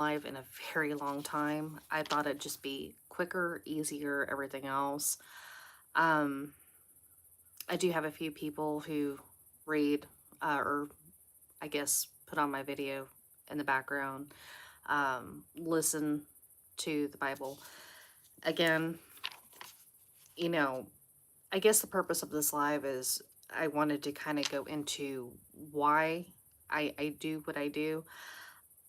live in a very long time. I thought it'd just be quicker, easier, everything else. Um, I do have a few people who read, or I guess put on my video in the background, listen to the Bible. Again, you know, I guess the purpose of this live is I wanted to kind of go into why I do what I do.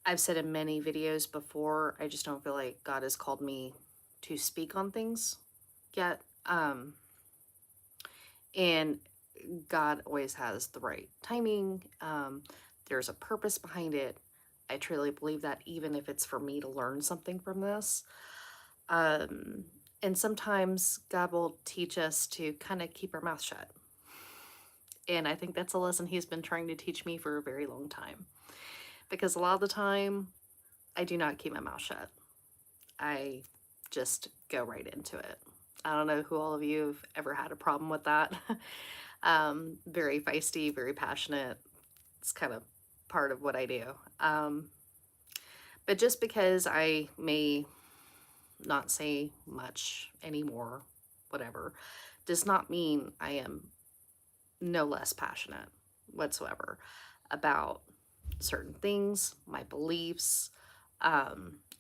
I've said in many videos before, I just don't feel like God has called me to speak on things yet. And God always has the right timing. There's a purpose behind it. I truly believe that, even if it's for me to learn something from this. Um, and sometimes God will teach us to kind of keep our mouth shut. And I think that's a lesson He's been trying to teach me for a very long time. Because a lot of the time, I do not keep my mouth shut. I just go right into it. I don't know who all of you have ever had a problem with that. Very feisty, very passionate. It's kind of part of what I do. But just because I may not say much anymore, whatever, does not mean I am no less passionate whatsoever about certain things, my beliefs.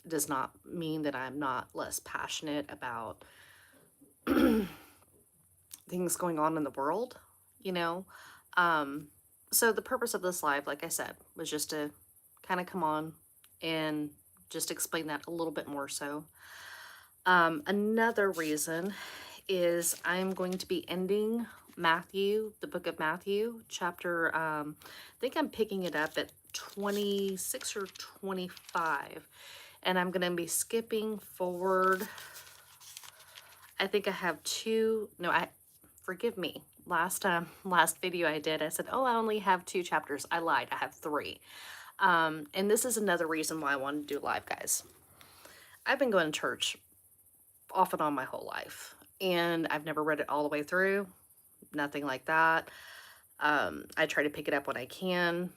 Does not mean that I'm not less passionate about things going on in the world, you know? Um, so the purpose of this live, like I said, was just to kind of come on and just explain that a little bit more so. Another reason is I'm going to be ending Matthew, the book of Matthew, chapter, I think I'm picking it up at 26 or 25, and I'm going to be skipping forward. I think I have two, no, forgive me. Last video I did, I said, oh, I only have 2 chapters. I lied, I have 3. And this is another reason why I wanted to do live, guys. I've been going to church off and on my whole life, and I've never read it all the way through, nothing like that. I try to pick it up when I can,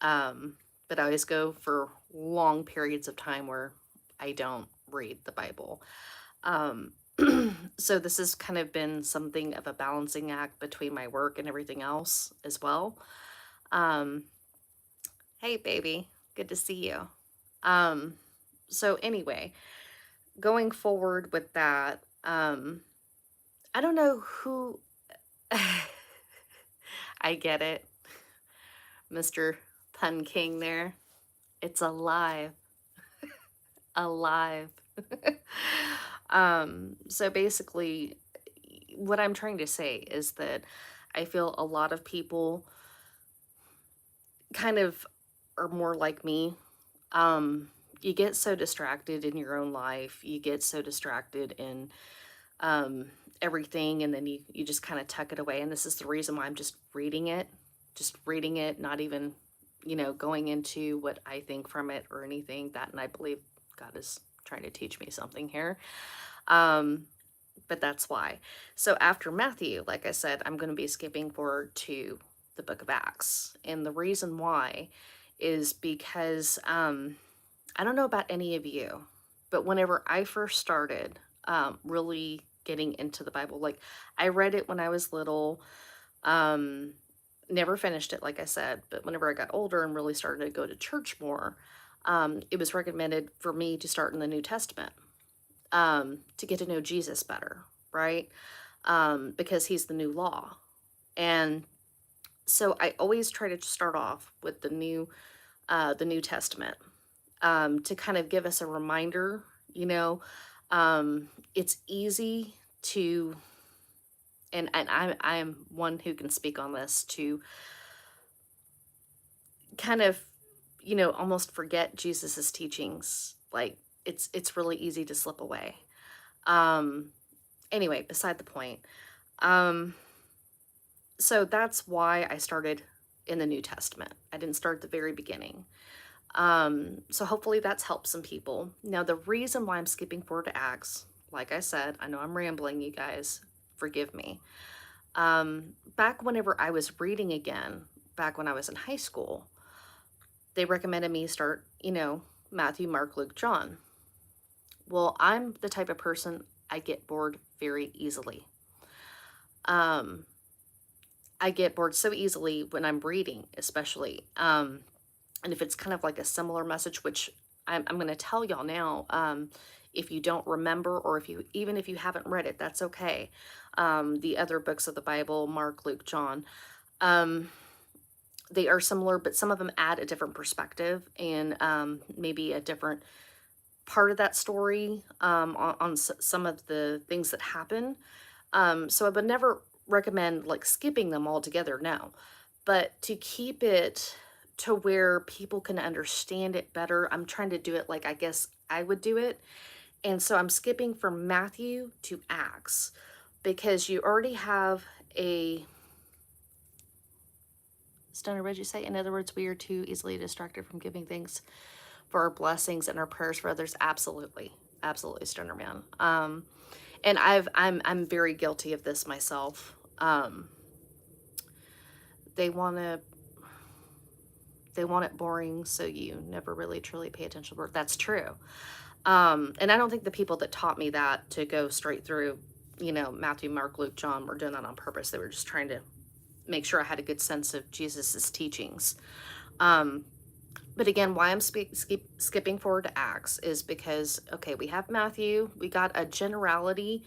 but I always go for long periods of time where I don't read the Bible. So this has kind of been something of a balancing act between my work and everything else as well. Um, hey, baby, good to see you. So anyway, going forward with that, I don't know who. I get it, Mr. Pun King there. It's alive. Alive. So basically, what I'm trying to say is that I feel a lot of people kind of are more like me. You get so distracted in your own life, you get so distracted in um, everything, and then you just kind of tuck it away. And this is the reason why I'm just reading it, not even, going into what I think from it or anything that. And I believe God is trying to teach me something here. Um, but that's why. So after Matthew, like I said, I'm going to be skipping forward to the book of Acts. And the reason why is because I don't know about any of you, but whenever I first started really getting into the Bible, like I read it when I was little, um, never finished it, like I said, but whenever I got older and really started to go to church more, it was recommended for me to start in the New Testament, to get to know Jesus better, right? Because he's the new law. And so I always try to start off with the New Testament, to kind of give us a reminder. You know, it's easy to, and I'm one who can speak on this, to kind of, almost forget Jesus's teachings. Like it's really easy to slip away. Um, anyway, beside the point. Um, so that's why I started in the New Testament. I didn't start at the very beginning. So hopefully that's helped some people. Now, the reason why I'm skipping forward to Acts, like I said, I know I'm rambling, you guys, forgive me. Back whenever I was reading again, back when I was in high school, they recommended me start, Matthew, Mark, Luke, John. Well, I'm the type of person, I get bored very easily. Um, I get bored so easily when I'm reading, especially. And if it's kind of like a similar message, which I'm going to tell y'all now, if you don't remember, or even if you haven't read it, that's okay. The other books of the Bible, Mark, Luke, John, um, they are similar, but some of them add a different perspective and maybe a different part of that story on some of the things that happen. So I would never recommend like skipping them altogether, no. But to keep it to where people can understand it better, I'm trying to do it like I guess I would do it. And so I'm skipping from Matthew to Acts because you already have a Stunner, what did you say? In other words, we are too easily distracted from giving thanks for our blessings and our prayers for others. Absolutely. Absolutely, Stunner Man. And I'm very guilty of this myself. They want to they want it boring, so you never really truly pay attention to it. That's true. And I don't think the people that taught me that to go straight through, Matthew, Mark, Luke, John were doing that on purpose. They were just trying to make sure I had a good sense of Jesus's teachings. But again, why I'm skipping forward to Acts is because, okay, we have Matthew, we got a generality.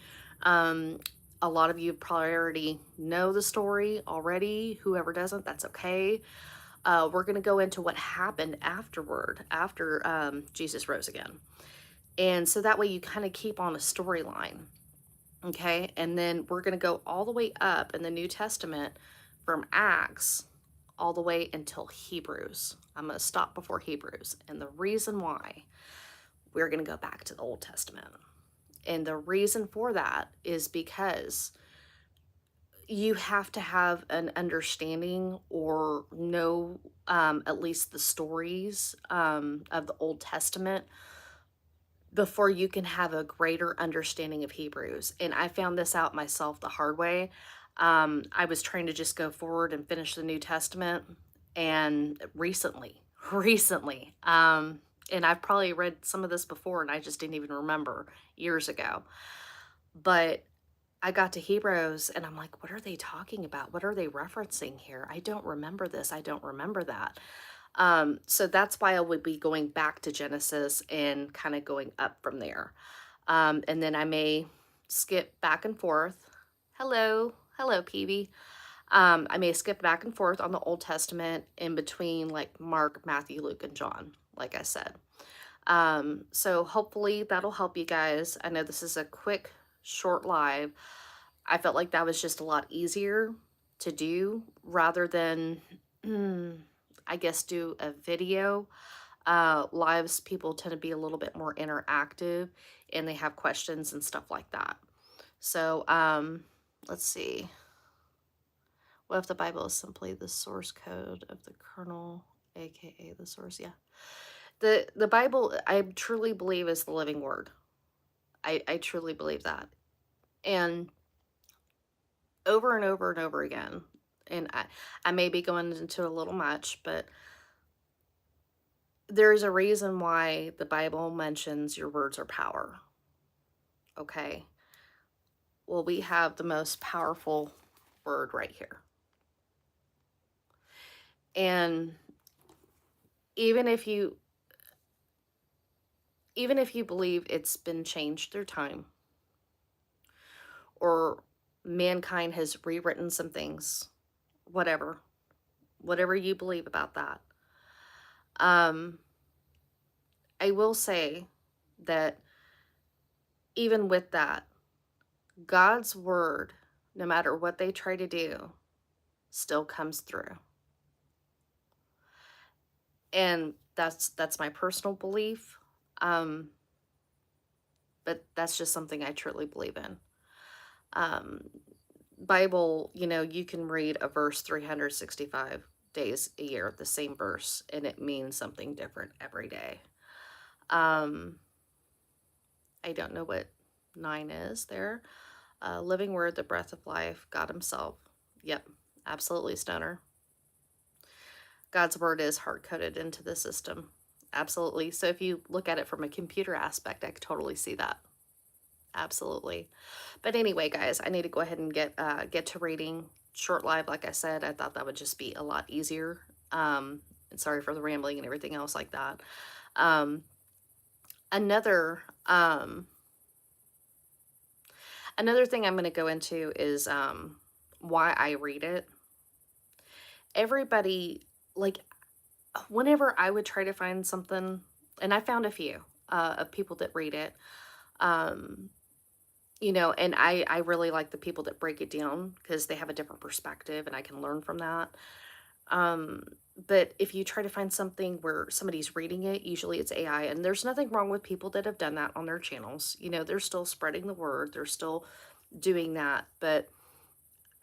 A lot of you probably already know the story already. Whoever doesn't, that's okay. We're going to go into what happened afterward, after Jesus rose again. And so that way you kind of keep on a storyline. Okay. And then we're going to go all the way up in the New Testament from Acts all the way until Hebrews. I'm going to stop before Hebrews. And the reason why, we're going to go back to the Old Testament. And the reason for that is because you have to have an understanding or know at least the stories of the Old Testament before you can have a greater understanding of Hebrews. And I found this out myself the hard way. I was trying to just go forward and finish the New Testament, and recently, and I've probably read some of this before and I just didn't even remember years ago. But I got to Hebrews and I'm like, what are they talking about? What are they referencing here? I don't remember this. I don't remember that. So that's why I would be going back to Genesis and kind of going up from there. And then I may skip back and forth. Hello, Peavy. I may skip back and forth on the Old Testament in between like Mark, Matthew, Luke, and John, like I said. So hopefully that'll help you guys. I know this is a quick, short live. I felt like that was just a lot easier to do rather than, I guess, do a video. Lives, people tend to be a little bit more interactive and they have questions and stuff like that. So, let's see. What if the Bible is simply the source code of the kernel, aka the source? Yeah. The Bible, I truly believe, is the living word. I truly believe that. And over and over and over again, and I may be going into a little much, but there's a reason why the Bible mentions your words are power. Okay. Well, we have the most powerful word right here. And even if you believe it's been changed through time, or mankind has rewritten some things, whatever you believe about that, I will say that even with that, God's word, no matter what they try to do, still comes through. And that's my personal belief. But that's just something I truly believe in. Bible, you can read a verse 365 days a year, the same verse, and it means something different every day. I don't know what 9 is there. Living word, the breath of life, God himself. Yep, absolutely, Stoner. God's word is hard-coded into the system. Absolutely. So if you look at it from a computer aspect, I could totally see that. Absolutely. But anyway, guys, I need to go ahead and get to reading short live. Like I said, I thought that would just be a lot easier. And sorry for the rambling and everything else like that. Um, another another thing I'm going to go into is why I read it. Everybody, like, whenever I would try to find something, and I found a few of people that read it. Um, and I really like the people that break it down because they have a different perspective and I can learn from that. Um, but if you try to find something where somebody's reading it, usually it's AI, and there's nothing wrong with people that have done that on their channels. They're still spreading the word, they're still doing that, but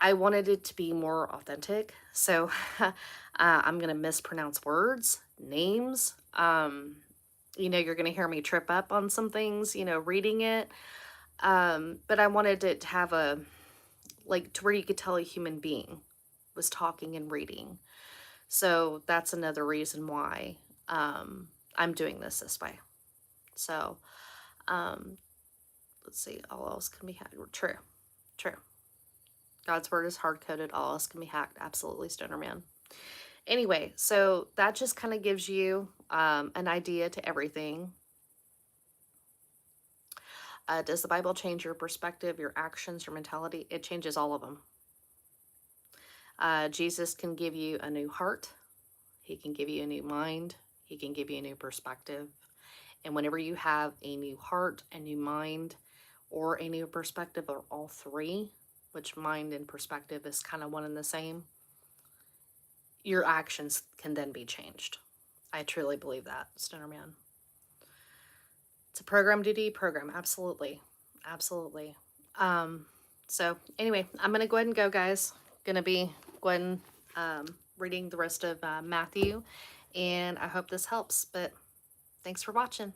I wanted it to be more authentic. So I'm going to mispronounce words, names. You're going to hear me trip up on some things, reading it. But I wanted it to have to where you could tell a human being was talking and reading. So that's another reason why I'm doing this way. So um, let's see, all else can be hacked. True, true. God's word is hard coded, all else can be hacked. Absolutely, Stoner Man. Anyway, so that just kind of gives you an idea to everything. Does the Bible change your perspective, your actions, your mentality? It changes all of them. Jesus can give you a new heart. He can give you a new mind. He can give you a new perspective. And whenever you have a new heart, a new mind, or a new perspective, or all three, which mind and perspective is kind of one and the same, your actions can then be changed. I truly believe that, Stoner Man. It's a program duty program. Absolutely. Absolutely. So anyway, I'm going to go ahead and go, guys. Going to be going reading the rest of Matthew, and I hope this helps, but thanks for watching.